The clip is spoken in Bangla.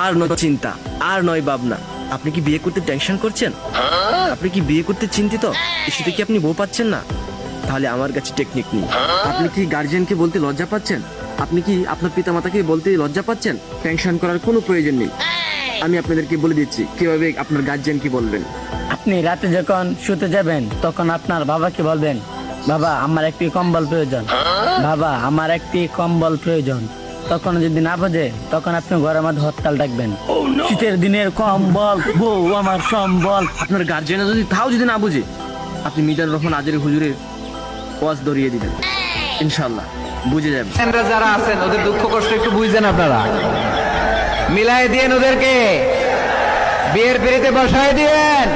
আর নয় চিন্তা, আর নয় ভাবনা। আপনি কি বিয়ে করতে টেনশন করছেন? আপনি কি বিয়ে করতে চিন্তিত? সেটা কি আপনি বউ পাচ্ছেন না? তাহলে আমার কাছে টেকনিক নেই। আপনি কি গার্জিয়ানকে বলতে লজ্জা পাচ্ছেন? আপনি কি আপনার পিতামাতাকে বলতে লজ্জা পাচ্ছেন? টেনশন করার কোনো প্রয়োজন নেই। আমি আপনাদেরকে বলে দিচ্ছি কিভাবে আপনার গার্জিয়ানকে বলবেন। আপনি রাতে যখন শুতে যাবেন তখন আপনার বাবাকে বলবেন, বাবা আমার একটি কম্বল প্রয়োজন, বাবা আমার একটি কম্বল প্রয়োজন। তখন যদি না বোঝে তখন আপনি ঘরের মধ্যে হরতাল ডাকবেন, শীতের দিনের কম্বল, বউ আমার সম্বল। আপনার গার্জিয়ান যদি তাও যদি না বুঝে, আপনি মিজানুর রহমান আজের হুজুরের ওয়াজ ধরিয়ে দিবেন, ইনশাআল্লাহ বুঝে যাবে। এনরা যারা আছেন ওদের দুঃখ কষ্ট একটু বুঝছেন আপনারা, মিলাই দিয়েন ওদেরকে, বিয়ের পিড়িতে বসায় দিয়েন।